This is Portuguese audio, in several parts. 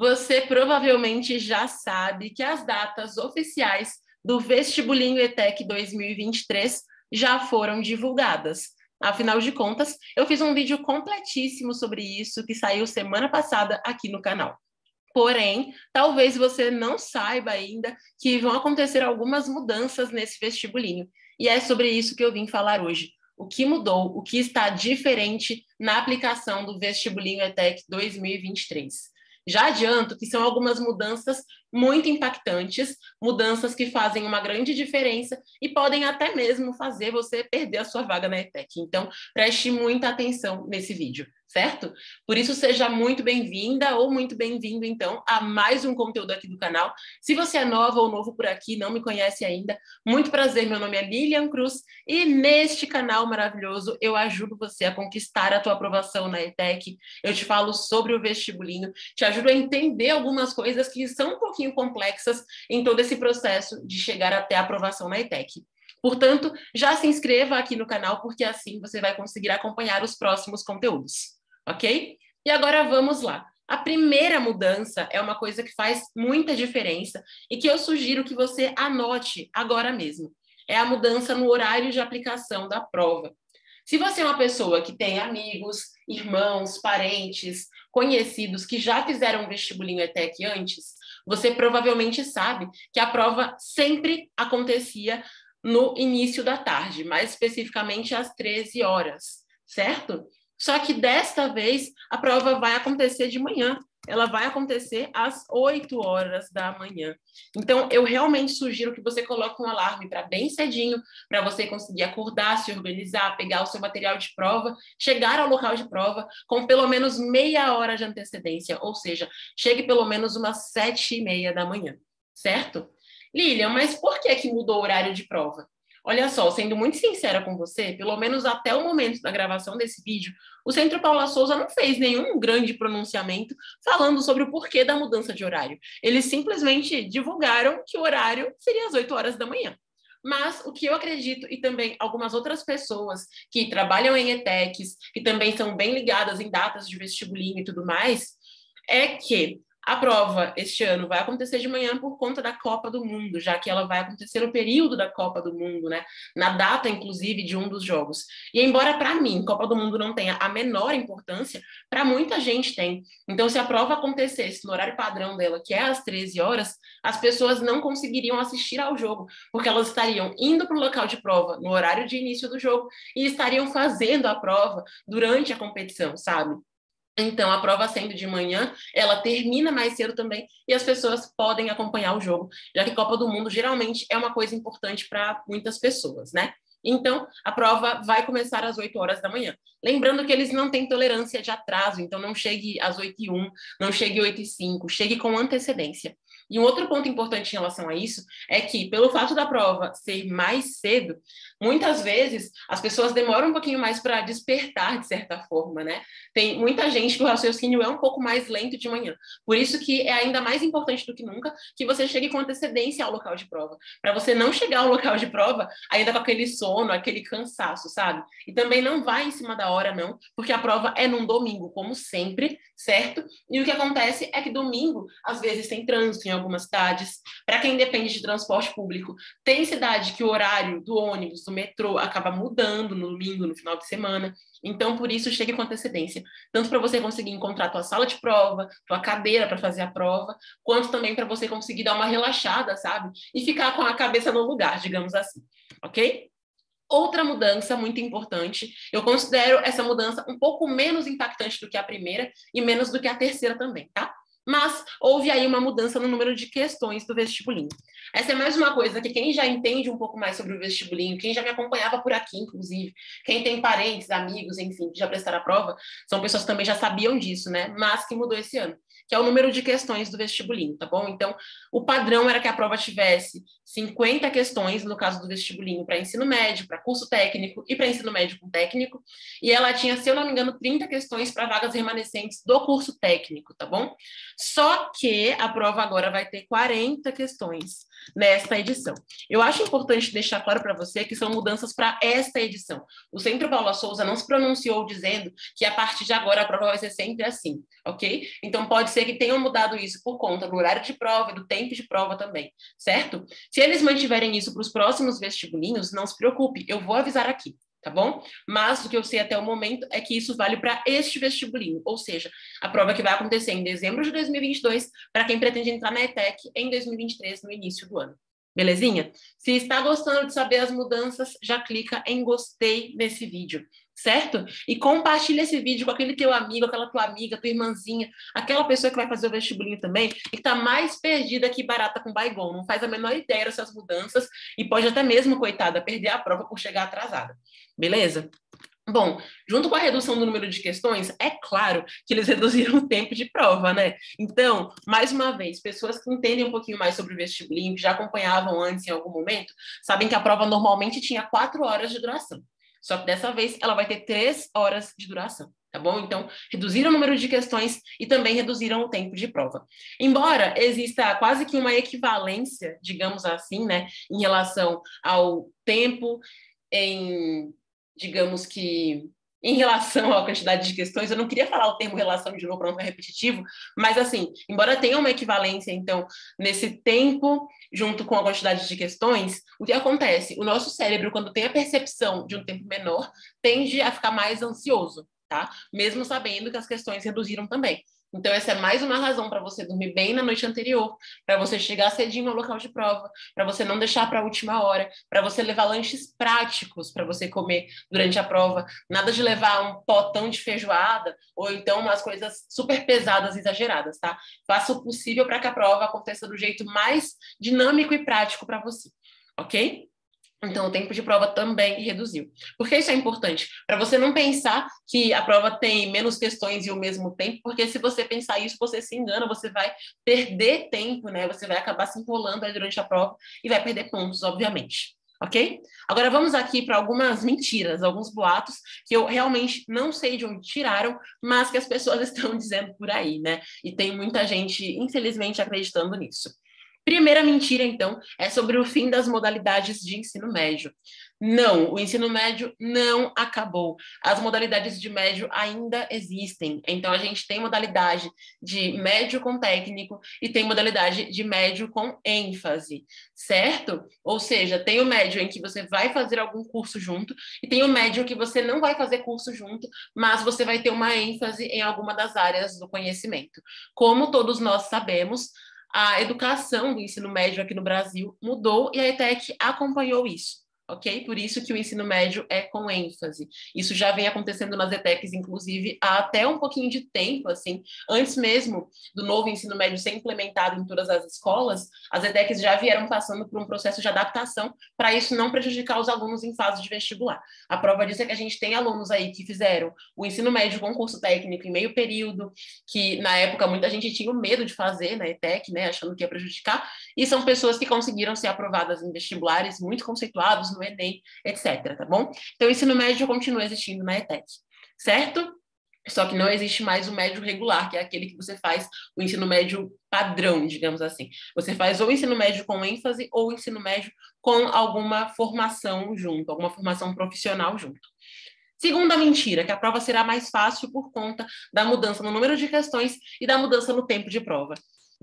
Você provavelmente já sabe que as datas oficiais do Vestibulinho ETEC 2023 já foram divulgadas. Afinal de contas, eu fiz um vídeo completíssimo sobre isso que saiu semana passada aqui no canal. Porém, talvez você não saiba ainda que vão acontecer algumas mudanças nesse vestibulinho. E é sobre isso que eu vim falar hoje. O que mudou, o que está diferente na aplicação do Vestibulinho ETEC 2023. Já adianto que são algumas mudanças muito impactantes, mudanças que fazem uma grande diferença e podem até mesmo fazer você perder a sua vaga na ETEC. Então, preste muita atenção nesse vídeo, certo? Por isso, seja muito bem-vinda ou muito bem-vindo, então, a mais um conteúdo aqui do canal. Se você é nova ou novo por aqui, não me conhece ainda, muito prazer, meu nome é Lilian Cruz e neste canal maravilhoso eu ajudo você a conquistar a tua aprovação na ETEC, eu te falo sobre o vestibulinho, te ajudo a entender algumas coisas que são um pouquinho complexas em todo esse processo de chegar até a aprovação na ETEC. Portanto, já se inscreva aqui no canal, porque assim você vai conseguir acompanhar os próximos conteúdos, ok? E agora vamos lá. A primeira mudança é uma coisa que faz muita diferença e que eu sugiro que você anote agora mesmo. É a mudança no horário de aplicação da prova. Se você é uma pessoa que tem amigos, irmãos, parentes, conhecidos que já fizeram um vestibulinho ETEC antes, você provavelmente sabe que a prova sempre acontecia no início da tarde, mais especificamente às 13 horas, certo? Só que desta vez a prova vai acontecer de manhã, ela vai acontecer às 8 horas da manhã. Então, eu realmente sugiro que você coloque um alarme para bem cedinho, para você conseguir acordar, se organizar, pegar o seu material de prova, chegar ao local de prova com pelo menos meia hora de antecedência, ou seja, chegue pelo menos umas 7h30 da manhã, certo? Lilian, mas por que mudou o horário de prova? Olha só, sendo muito sincera com você, pelo menos até o momento da gravação desse vídeo, o Centro Paula Souza não fez nenhum grande pronunciamento falando sobre o porquê da mudança de horário. Eles simplesmente divulgaram que o horário seria às 8 horas da manhã. Mas o que eu acredito, e também algumas outras pessoas que trabalham em ETECs, que também são bem ligadas em datas de vestibulinho e tudo mais, é que a prova este ano vai acontecer de manhã por conta da Copa do Mundo, já que ela vai acontecer no período da Copa do Mundo, né? Na data, inclusive, de um dos jogos. E embora para mim Copa do Mundo não tenha a menor importância, para muita gente tem. Então, se a prova acontecesse no horário padrão dela, que é às 13 horas, as pessoas não conseguiriam assistir ao jogo, porque elas estariam indo para o local de prova no horário de início do jogo e estariam fazendo a prova durante a competição, sabe? Então, a prova sendo de manhã, ela termina mais cedo também e as pessoas podem acompanhar o jogo, já que Copa do Mundo geralmente é uma coisa importante para muitas pessoas, né? Então, a prova vai começar às 8 horas da manhã. Lembrando que eles não têm tolerância de atraso, então não chegue às 8h01, não chegue às 8h05, chegue com antecedência. E um outro ponto importante em relação a isso é que, pelo fato da prova ser mais cedo, muitas vezes as pessoas demoram um pouquinho mais para despertar, de certa forma, né? Tem muita gente que o raciocínio é um pouco mais lento de manhã. Por isso que é ainda mais importante do que nunca que você chegue com antecedência ao local de prova, para você não chegar ao local de prova ainda com aquele sono, aquele cansaço, sabe? E também não vai em cima da hora, não, porque a prova é num domingo, como sempre, certo? E o que acontece é que domingo, às vezes, tem trânsito em algumas cidades. Para quem depende de transporte público, tem cidade que o horário do ônibus, do metrô, acaba mudando no domingo, no final de semana. Então, por isso, chegue com antecedência. Tanto para você conseguir encontrar tua sala de prova, tua cadeira para fazer a prova, quanto também para você conseguir dar uma relaxada, sabe? E ficar com a cabeça no lugar, digamos assim. Ok? Outra mudança muito importante, eu considero essa mudança um pouco menos impactante do que a primeira e menos do que a terceira também, tá? Mas houve aí uma mudança no número de questões do vestibulinho. Essa é mais uma coisa que quem já entende um pouco mais sobre o vestibulinho, quem já me acompanhava por aqui, inclusive, quem tem parentes, amigos, enfim, que já prestaram a prova, são pessoas que também já sabiam disso, né? Mas que mudou esse ano, que é o número de questões do vestibulinho, tá bom? Então, o padrão era que a prova tivesse 50 questões, no caso do vestibulinho, para ensino médio, para curso técnico e para ensino médio com técnico, e ela tinha, se eu não me engano, 30 questões para vagas remanescentes do curso técnico, tá bom? Só que a prova agora vai ter 40 questões nesta edição. Eu acho importante deixar claro para você que são mudanças para esta edição. O Centro Paula Souza não se pronunciou dizendo que a partir de agora a prova vai ser sempre assim, ok? Então pode ser que tenham mudado isso por conta do horário de prova e do tempo de prova também, certo? Se eles mantiverem isso para os próximos vestibulinhos, não se preocupe, eu vou avisar aqui. Tá bom? Mas o que eu sei até o momento é que isso vale para este vestibulinho, ou seja, a prova que vai acontecer em dezembro de 2022 para quem pretende entrar na ETEC em 2023, no início do ano. Belezinha? Se está gostando de saber as mudanças, já clica em gostei nesse vídeo, certo? E compartilha esse vídeo com aquele teu amigo, aquela tua amiga, tua irmãzinha, aquela pessoa que vai fazer o vestibulinho também e que tá mais perdida que barata com Baygon, não faz a menor ideia dessas mudanças e pode até mesmo, coitada, perder a prova por chegar atrasada. Beleza? Bom, junto com a redução do número de questões, é claro que eles reduziram o tempo de prova, né? Então, mais uma vez, pessoas que entendem um pouquinho mais sobre o vestibulinho, que já acompanhavam antes em algum momento, sabem que a prova normalmente tinha 4 horas de duração. Só que dessa vez ela vai ter 3 horas de duração, tá bom? Então, reduziram o número de questões e também reduziram o tempo de prova. Embora exista quase que uma equivalência, digamos assim, né, em relação ao tempo digamos que, em relação à quantidade de questões, eu não queria falar o termo relação de novo para não ficar repetitivo, mas assim, embora tenha uma equivalência, então, nesse tempo, junto com a quantidade de questões, o que acontece? O nosso cérebro, quando tem a percepção de um tempo menor, tende a ficar mais ansioso, tá? Mesmo sabendo que as questões reduziram também. Então, essa é mais uma razão para você dormir bem na noite anterior, para você chegar cedinho no local de prova, para você não deixar para a última hora, para você levar lanches práticos para você comer durante a prova. Nada de levar um potão de feijoada ou então umas coisas super pesadas e exageradas, tá? Faça o possível para que a prova aconteça do jeito mais dinâmico e prático para você, ok? Então, o tempo de prova também reduziu. Por que isso é importante? Para você não pensar que a prova tem menos questões e o mesmo tempo, porque se você pensar isso, você se engana, você vai perder tempo, né? Você vai acabar se enrolando aí durante a prova e vai perder pontos, obviamente. Ok? Agora vamos aqui para algumas mentiras, alguns boatos que eu realmente não sei de onde tiraram, mas que as pessoas estão dizendo por aí, né? E tem muita gente, infelizmente, acreditando nisso. Primeira mentira, então, é sobre o fim das modalidades de ensino médio. Não, o ensino médio não acabou. As modalidades de médio ainda existem. Então, a gente tem modalidade de médio com técnico e tem modalidade de médio com ênfase, certo? Ou seja, tem o médio em que você vai fazer algum curso junto e tem o médio que você não vai fazer curso junto, mas você vai ter uma ênfase em alguma das áreas do conhecimento. Como todos nós sabemos, a educação do ensino médio aqui no Brasil mudou e a ETEC acompanhou isso, ok? Por isso que o ensino médio é com ênfase. Isso já vem acontecendo nas ETECs, inclusive, há até um pouquinho de tempo, assim, antes mesmo do novo ensino médio ser implementado em todas as escolas, as ETECs já vieram passando por um processo de adaptação para isso não prejudicar os alunos em fase de vestibular. A prova disso é que a gente tem alunos aí que fizeram o ensino médio com curso técnico em meio período, que na época muita gente tinha medo de fazer na ETEC, né, achando que ia prejudicar, e são pessoas que conseguiram ser aprovadas em vestibulares muito conceituados, no Enem, etc, tá bom? Então, o ensino médio continua existindo na ETEC, certo? Só que não existe mais o médio regular, que é aquele que você faz o ensino médio padrão, digamos assim. Você faz ou ensino médio com ênfase ou ensino médio com alguma formação junto, alguma formação profissional junto. Segunda mentira, que a prova será mais fácil por conta da mudança no número de questões e da mudança no tempo de prova.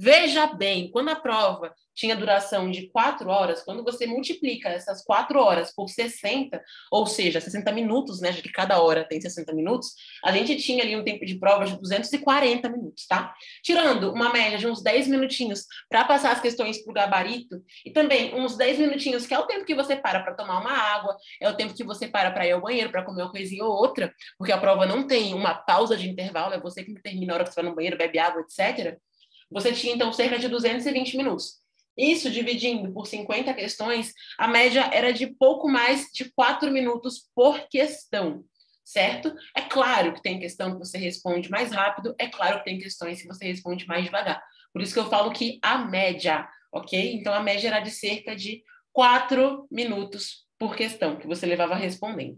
Veja bem, quando a prova tinha duração de 4 horas, quando você multiplica essas 4 horas por 60, ou seja, 60 minutos, né, já que cada hora tem 60 minutos, a gente tinha ali um tempo de prova de 240 minutos, tá? Tirando uma média de uns 10 minutinhos para passar as questões para o gabarito, e também uns 10 minutinhos, que é o tempo que você para tomar uma água, é o tempo que você para ir ao banheiro, para comer uma coisinha ou outra, porque a prova não tem uma pausa de intervalo, é você que termina a hora que você vai no banheiro, bebe água, etc. Você tinha, então, cerca de 220 minutos. Isso, dividindo por 50 questões, a média era de pouco mais de 4 minutos por questão, certo? É claro que tem questão que você responde mais rápido, é claro que tem questões que você responde mais devagar. Por isso que eu falo que a média, ok? Então, a média era de cerca de 4 minutos por questão que você levava respondendo.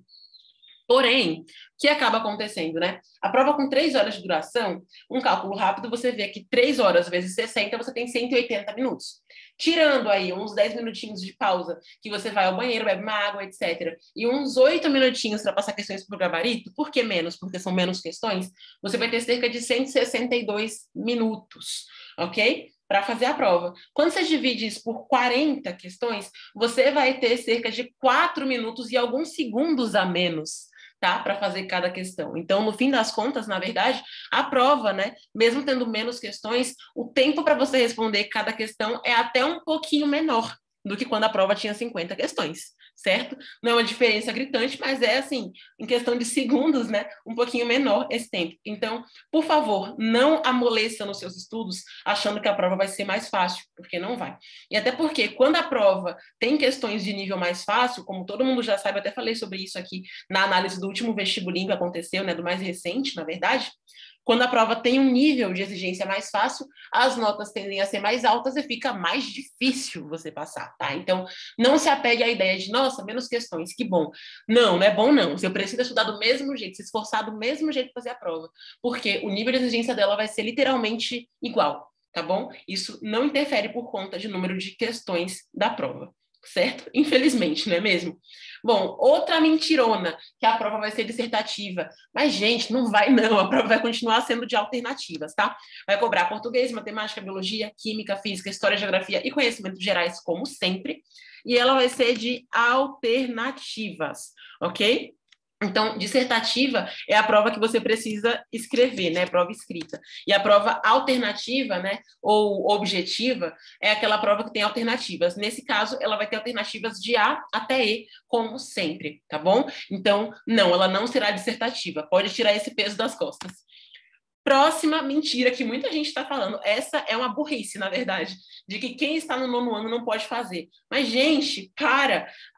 Porém, o que acaba acontecendo, né? A prova com 3 horas de duração, um cálculo rápido, você vê que 3 horas vezes 60, você tem 180 minutos. Tirando aí uns 10 minutinhos de pausa, que você vai ao banheiro, bebe uma água, etc. E uns 8 minutinhos para passar questões para o gabarito, por que menos? Porque são menos questões, você vai ter cerca de 162 minutos, ok? Para fazer a prova. Quando você divide isso por 40 questões, você vai ter cerca de 4 minutos e alguns segundos a menos, tá? Para fazer cada questão. Então, no fim das contas, na verdade, a prova, né, mesmo tendo menos questões, o tempo para você responder cada questão é até um pouquinho menor do que quando a prova tinha 50 questões, certo? Não é uma diferença gritante, mas é assim, em questão de segundos, né, um pouquinho menor esse tempo. Então, por favor, não amoleça nos seus estudos achando que a prova vai ser mais fácil, porque não vai. E até porque quando a prova tem questões de nível mais fácil, como todo mundo já sabe, eu até falei sobre isso aqui na análise do último vestibulinho que aconteceu, né, do mais recente, na verdade, quando a prova tem um nível de exigência mais fácil, as notas tendem a ser mais altas e fica mais difícil você passar, tá? Então, não se apegue à ideia de, nossa, menos questões, que bom. Não, não é bom não. Você precisa estudar do mesmo jeito, se esforçar do mesmo jeito para fazer a prova, porque o nível de exigência dela vai ser literalmente igual, tá bom? Isso não interfere por conta de número de questões da prova, certo? Infelizmente, não é mesmo? Bom, outra mentirona, que a prova vai ser dissertativa. Mas, gente, não vai não, a prova vai continuar sendo de alternativas, tá? Vai cobrar português, matemática, biologia, química, física, história, geografia e conhecimentos gerais, como sempre. E ela vai ser de alternativas, ok? Então, dissertativa é a prova que você precisa escrever, né? Prova escrita. E a prova alternativa, né? Ou objetiva, é aquela prova que tem alternativas. Nesse caso, ela vai ter alternativas de A até E, como sempre, tá bom? Então, não, ela não será dissertativa. Pode tirar esse peso das costas. Próxima mentira que muita gente está falando, essa é uma burrice, na verdade, de que quem está no 9º ano não pode fazer. Mas, gente,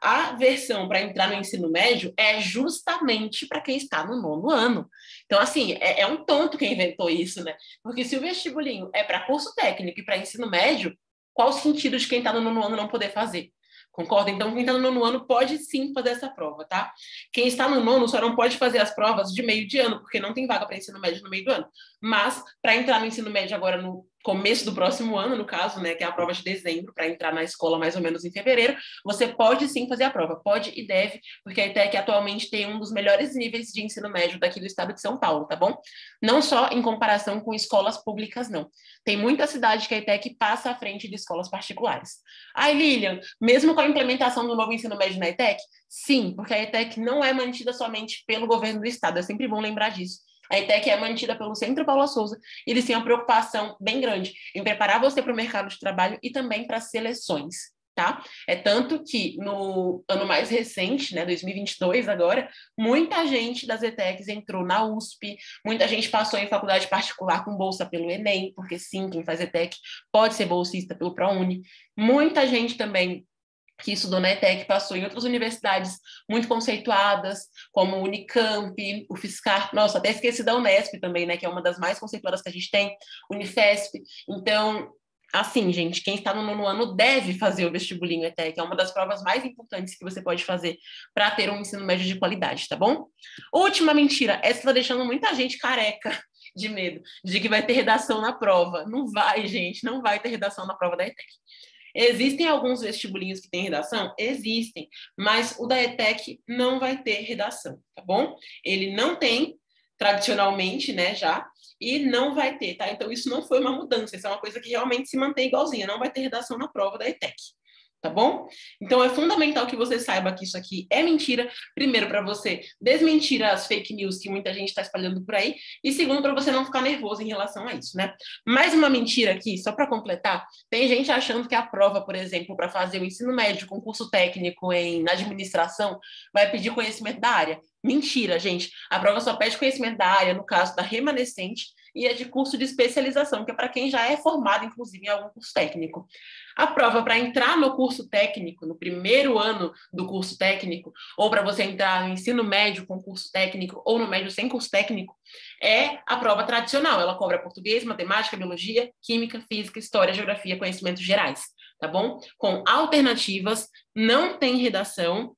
a versão para entrar no ensino médio é justamente para quem está no 9º ano. Então, assim, é um tonto quem inventou isso, né? Porque se o vestibulinho é para curso técnico e para ensino médio, qual o sentido de quem está no 9º ano não poder fazer? Concorda? Então, quem está no 9º ano pode sim fazer essa prova, tá? Quem está no 9º só não pode fazer as provas de meio de ano, porque não tem vaga para ensino médio no meio do ano. Mas, para entrar no ensino médio agora no começo do próximo ano, no caso, né, que é a prova de dezembro, para entrar na escola mais ou menos em fevereiro, você pode sim fazer a prova, pode e deve, porque a ETEC atualmente tem um dos melhores níveis de ensino médio daqui do estado de São Paulo, tá bom? Não só em comparação com escolas públicas, não. Tem muita cidade que a ETEC passa à frente de escolas particulares. Ai, Lilian, mesmo com a implementação do novo ensino médio na ETEC? Sim, porque a ETEC não é mantida somente pelo governo do estado, é sempre bom lembrar disso. A ETEC é mantida pelo Centro Paula Souza e eles têm uma preocupação bem grande em preparar você para o mercado de trabalho e também para seleções, tá? É tanto que no ano mais recente, né, 2022 agora, muita gente das ETECs entrou na USP, muita gente passou em faculdade particular com bolsa pelo Enem, porque sim, quem faz ETEC pode ser bolsista pelo ProUni. Muita gente também que estudou na ETEC passou em outras universidades muito conceituadas, como o Unicamp, o FSCar, nossa, até esqueci da Unesp também, né, que é uma das mais conceituadas que a gente tem, Unifesp. Então, assim, gente, quem está no 9º ano deve fazer o vestibulinho ETEC, é uma das provas mais importantes que você pode fazer para ter um ensino médio de qualidade, tá bom? Última mentira, essa está deixando muita gente careca de medo, de que vai ter redação na prova. Não vai, gente, não vai ter redação na prova da ETEC. Existem alguns vestibulinhos que têm redação? Existem, mas o da ETEC não vai ter redação, tá bom? Ele não tem, tradicionalmente, né, já, e não vai ter, tá? Então, isso não foi uma mudança, isso é uma coisa que realmente se mantém igualzinha, não vai ter redação na prova da ETEC. Tá bom? Então, é fundamental que você saiba que isso aqui é mentira. Primeiro, para você desmentir as fake news que muita gente está espalhando por aí. E segundo, para você não ficar nervoso em relação a isso, né? Mais uma mentira aqui, só para completar. Tem gente achando que a prova, por exemplo, para fazer o ensino médio, concurso técnico na administração, vai pedir conhecimento da área. Mentira, gente. A prova só pede conhecimento da área, no caso da remanescente, e é de curso de especialização, que é para quem já é formado, inclusive, em algum curso técnico. A prova para entrar no curso técnico, no primeiro ano do curso técnico, ou para você entrar no ensino médio com curso técnico, ou no médio sem curso técnico, é a prova tradicional. Ela cobra português, matemática, biologia, química, física, história, geografia, conhecimentos gerais, tá bom? Com alternativas, não tem redação,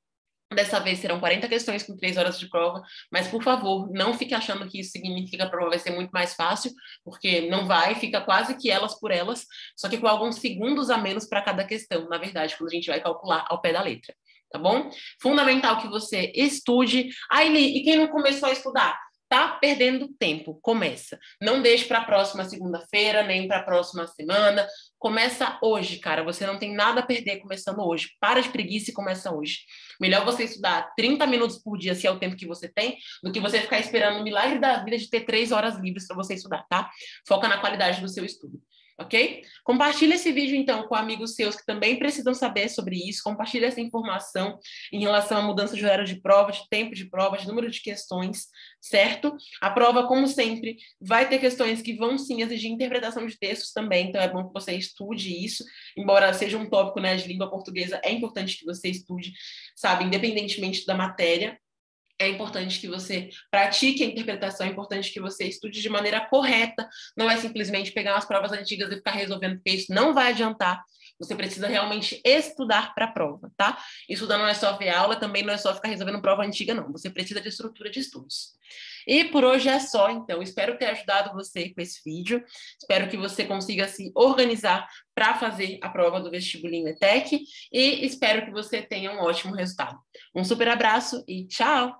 Dessa vez serão 40 questões com 3 horas de prova, mas, por favor, não fique achando que isso significa que a prova vai ser muito mais fácil, porque não vai, fica quase que elas por elas, só que com alguns segundos a menos para cada questão, na verdade, quando a gente vai calcular ao pé da letra, tá bom? Fundamental que você estude. Aili, e quem não começou a estudar? Tá perdendo tempo, começa. Não deixe para a próxima segunda-feira, nem para a próxima semana. Começa hoje, cara. Você não tem nada a perder começando hoje. Para de preguiça e começa hoje. Melhor você estudar 30 minutos por dia, se é o tempo que você tem, do que você ficar esperando o milagre da vida de ter 3 horas livres para você estudar, tá? Foca na qualidade do seu estudo. Ok? Compartilhe esse vídeo, então, com amigos seus que também precisam saber sobre isso. Compartilhe essa informação em relação à mudança de horário de prova, de tempo de prova, de número de questões, certo? A prova, como sempre, vai ter questões que vão, sim, exigir interpretação de textos também, então é bom que você estude isso, embora seja um tópico, né, de língua portuguesa, é importante que você estude, sabe, independentemente da matéria. É importante que você pratique a interpretação, é importante que você estude de maneira correta, não é simplesmente pegar umas provas antigas e ficar resolvendo, porque isso não vai adiantar. Você precisa realmente estudar para a prova, tá? Estudar não é só ver aula, também não é só ficar resolvendo prova antiga, não. Você precisa de estrutura de estudos. E por hoje é só, então. Espero ter ajudado você com esse vídeo. Espero que você consiga se organizar para fazer a prova do vestibulinho ETEC e espero que você tenha um ótimo resultado. Um super abraço e tchau!